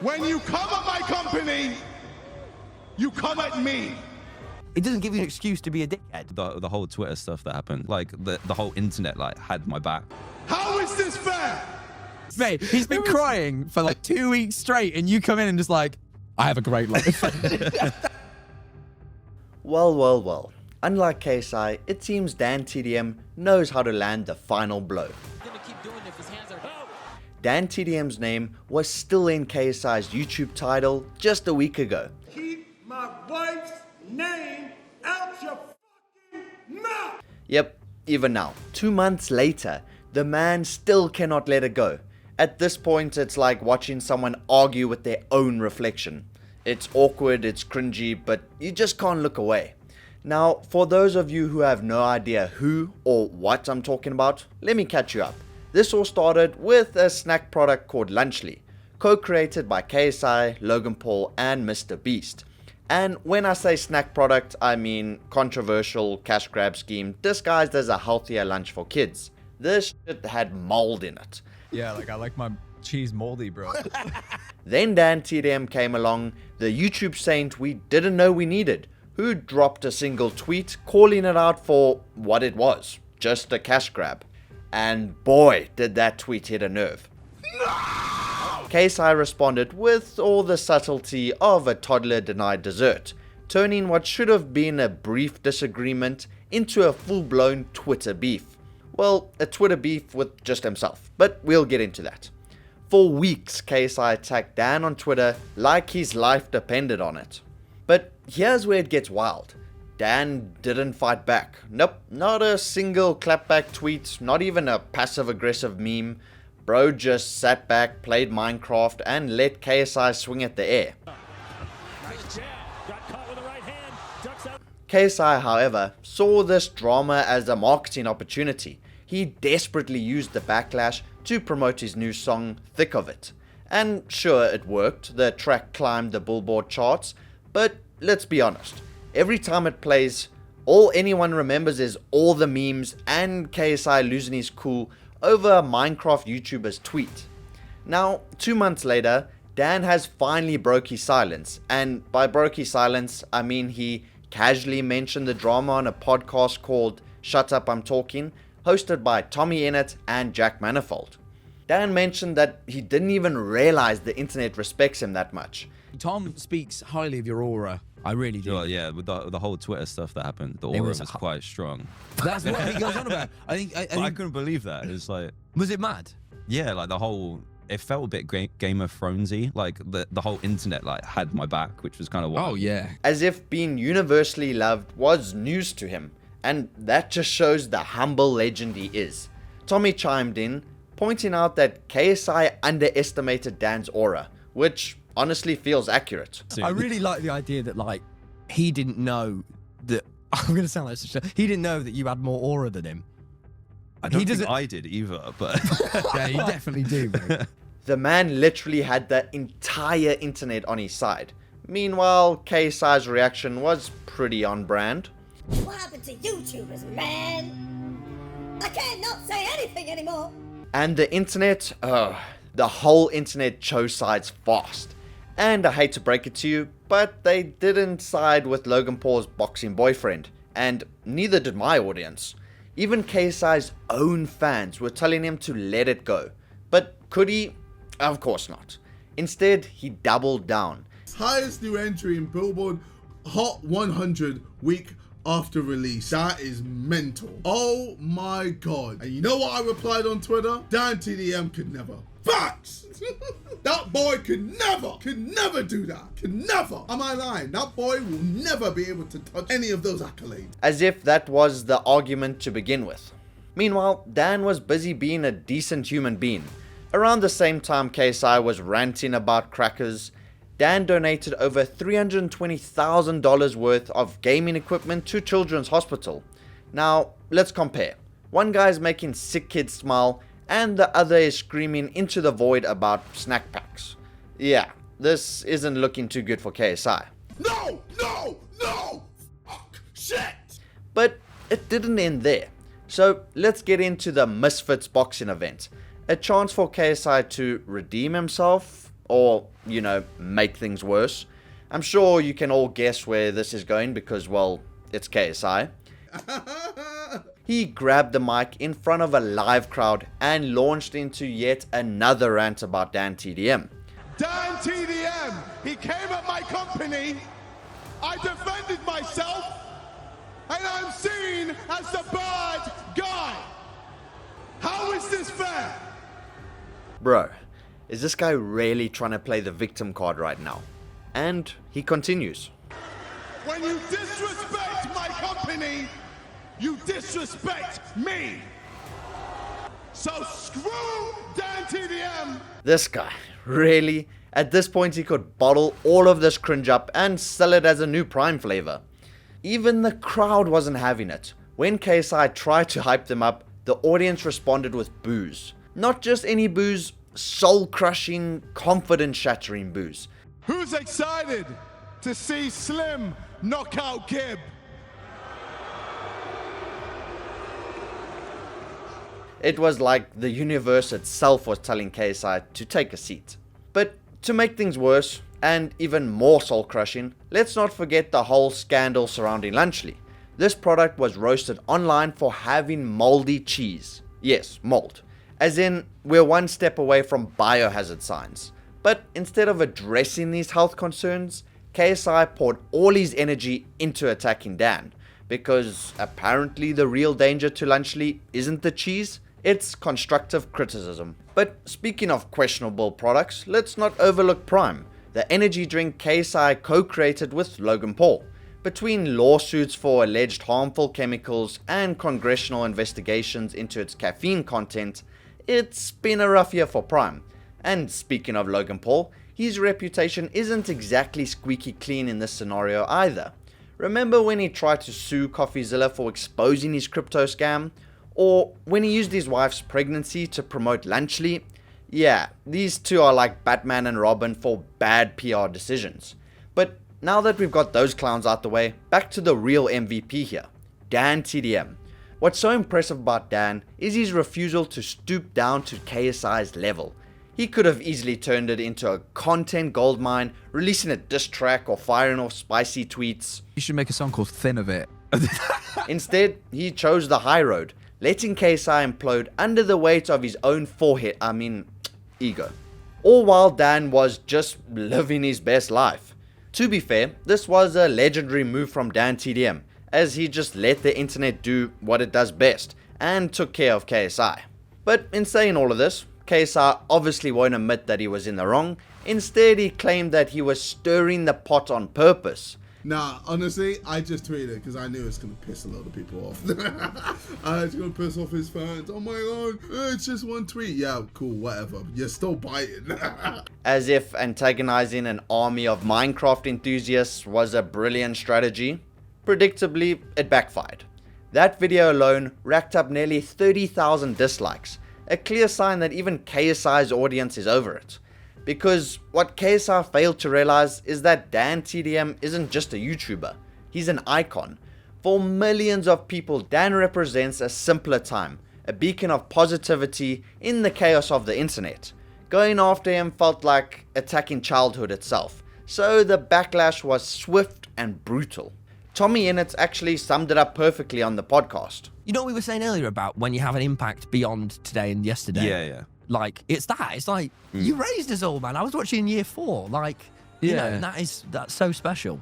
When you come at my company, you come at me. It doesn't give you an excuse to be a dickhead. The whole Twitter stuff that happened, like the whole internet like had my back. How is this fair? Mate, he's been crying for like 2 weeks straight, and you come in and just like, I have a great life. Well. Unlike KSI, it seems DanTDM knows how to land the final blow. DanTDM's name was still in KSI's YouTube title just a week ago. Keep my wife's name out your fucking mouth. Yep, even now, 2 months later, the man still cannot let it go. At this point, it's like watching someone argue with their own reflection. It's awkward, it's cringy, but you just can't look away. Now, for those of you who have no idea who or what I'm talking about, let me catch you up. This all started with a snack product called Lunchly, co-created by KSI, Logan Paul, and Mr. Beast. And when I say snack product, I mean controversial cash grab scheme disguised as a healthier lunch for kids. This shit had mold in it. Yeah, like I like my cheese moldy, bro. Then DanTDM came along, the YouTube saint we didn't know we needed, who dropped a single tweet calling it out for what it was, just a cash grab. And boy, did that tweet hit a nerve. No! KSI responded with all the subtlety of a toddler denied dessert, turning what should have been a brief disagreement into a full-blown Twitter beef. Well, a Twitter beef with just himself, but we'll get into that. For weeks, KSI attacked Dan on Twitter like his life depended on it. But here's where it gets wild. Dan didn't fight back. Nope, not a single clapback tweet, not even a passive-aggressive meme. Bro just sat back, played Minecraft, and let KSI swing at the air. KSI, however, saw this drama as a marketing opportunity. He desperately used the backlash to promote his new song, Thick of It. And sure, it worked. The track climbed the Billboard charts. But let's be honest, every time it plays, all anyone remembers is all the memes and KSI losing his cool over a Minecraft YouTuber's tweet. Now, 2 months later, Dan has finally broke his silence. And by broke his silence, I mean he casually mentioned the drama on a podcast called Shut Up I'm Talking, hosted by Tommy Innit and Jack Manifold. Dan mentioned that he didn't even realize the internet respects him that much. Tom speaks highly of your aura. I really do. Well, yeah, with the whole Twitter stuff that happened, the aura was quite strong. That's what he goes on about. I think I couldn't believe that. It's like, was it mad? Yeah, like the whole. It felt a bit Game of Thronesy. Like the whole internet like had my back, which was kind of wild. Oh yeah. As if being universally loved was news to him, and that just shows the humble legend he is. Tommy chimed in, pointing out that KSI underestimated Dan's aura, which honestly feels accurate. I really like the idea that like he didn't know that I'm gonna sound like such a he didn't know that you had more aura than him. I don't think I did either, but yeah, you definitely do, mate. The man literally had the entire internet on his side. Meanwhile, KSI's reaction was pretty on brand. What happened to YouTubers, man? I can't not say anything anymore. And the internet, the whole internet chose sides fast. And I hate to break it to you, but they didn't side with Logan Paul's boxing boyfriend, and neither did my audience. Even KSI's own fans were telling him to let it go. But could he? Of course not. Instead, he doubled down. Highest new entry in Billboard Hot 100 week after release. That is mental. Oh my god. And you know what I replied on Twitter? DanTDM could never. Facts! That boy could never do that. Could never. Am I lying? That boy will never be able to touch any of those accolades. As if that was the argument to begin with. Meanwhile, Dan was busy being a decent human being. Around the same time KSI was ranting about crackers, Dan donated over $320,000 worth of gaming equipment to Children's Hospital. Now, let's compare. One guy's making sick kids smile, and the other is screaming into the void about snack packs. Yeah, this isn't looking too good for KSI. No! Fuck! Shit! But it didn't end there. So let's get into the Misfits boxing event. A chance for KSI to redeem himself, or, make things worse. I'm sure you can all guess where this is going because, well, it's KSI. He grabbed the mic in front of a live crowd and launched into yet another rant about DanTDM. DanTDM, he came at my company, I defended myself, and I'm seen as the bad guy. How is this fair? Bro, is this guy really trying to play the victim card right now? And he continues. When you disrespect my company, you disrespect me. So screw DanTDM. This guy, really? At this point he could bottle all of this cringe up and sell it as a new Prime flavor. Even the crowd wasn't having it. When KSI tried to hype them up, the audience responded with boos. Not just any boos, soul-crushing, confidence-shattering boos. Who's excited to see Slim knock out Gib? It was like the universe itself was telling KSI to take a seat. But to make things worse, and even more soul-crushing, let's not forget the whole scandal surrounding Lunchly. This product was roasted online for having moldy cheese. Yes, mold. As in, we're one step away from biohazard signs. But instead of addressing these health concerns, KSI poured all his energy into attacking Dan, because apparently the real danger to Lunchly isn't the cheese, it's constructive criticism. But speaking of questionable products, let's not overlook Prime, the energy drink KSI co-created with Logan Paul. Between lawsuits for alleged harmful chemicals and congressional investigations into its caffeine content, it's been a rough year for Prime. And speaking of Logan Paul, his reputation isn't exactly squeaky clean in this scenario either. Remember when he tried to sue CoffeeZilla for exposing his crypto scam? Or when he used his wife's pregnancy to promote Lunchly? Yeah, these two are like Batman and Robin for bad PR decisions. But now that we've got those clowns out the way, back to the real MVP here, DanTDM. What's so impressive about Dan is his refusal to stoop down to KSI's level. He could have easily turned it into a content goldmine, releasing a diss track or firing off spicy tweets. You should make a song called Thin of It. Instead, he chose the high road, letting KSI implode under the weight of his own ego. All while Dan was just living his best life. To be fair, this was a legendary move from DanTDM, as he just let the internet do what it does best, and took care of KSI. But in saying all of this, KSI obviously won't admit that he was in the wrong. Instead, he claimed that he was stirring the pot on purpose. Nah, honestly, I just tweeted it because I knew it's going to piss a lot of people off. It's going to piss off his fans. Oh my god, it's just one tweet. Yeah, cool, whatever. You're still biting. As if antagonizing an army of Minecraft enthusiasts was a brilliant strategy. Predictably, it backfired. That video alone racked up nearly 30,000 dislikes. A clear sign that even KSI's audience is over it. Because what KSI failed to realize is that DanTDM isn't just a YouTuber, he's an icon. For millions of people, Dan represents a simpler time, a beacon of positivity in the chaos of the internet. Going after him felt like attacking childhood itself, so the backlash was swift and brutal. Tommy Innit actually summed it up perfectly on the podcast. You know what we were saying earlier about when you have an impact beyond today and yesterday? Yeah. Like, it's that. It's like, you raised us all, man. I was watching year 4. Like, you know, that's so special.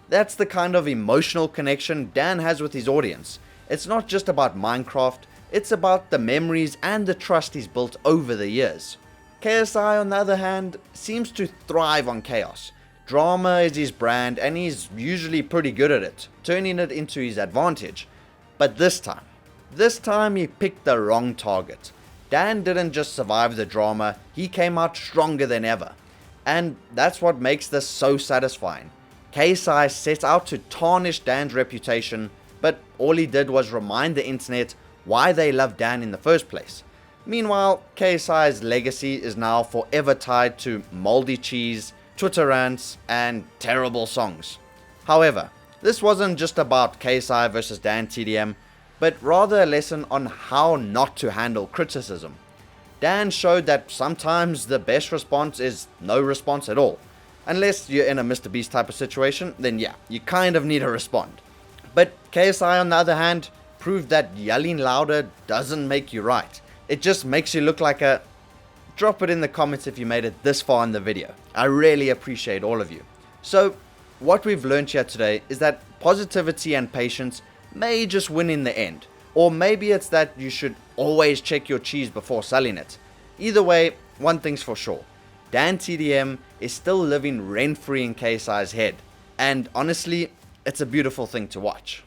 That's the kind of emotional connection Dan has with his audience. It's not just about Minecraft, it's about the memories and the trust he's built over the years. KSI, on the other hand, seems to thrive on chaos. Drama is his brand and he's usually pretty good at it, turning it into his advantage. But this time he picked the wrong target. Dan didn't just survive the drama, he came out stronger than ever. And that's what makes this so satisfying. KSI set out to tarnish Dan's reputation, but all he did was remind the internet why they loved Dan in the first place. Meanwhile, KSI's legacy is now forever tied to moldy cheese, Twitter rants, and terrible songs. However, this wasn't just about KSI versus DanTDM, but rather a lesson on how not to handle criticism. Dan showed that sometimes the best response is no response at all. Unless you're in a Mr. Beast type of situation, then yeah, you kind of need to respond. But KSI on the other hand proved that yelling louder doesn't make you right. It just makes you look like a... Drop it in the comments if you made it this far in the video. I really appreciate all of you. So what we've learned here today is that positivity and patience may just win in the end. Or maybe it's that you should always check your cheese before selling it. Either way, one thing's for sure. DanTDM is still living rent-free in KSI's head. And honestly, it's a beautiful thing to watch.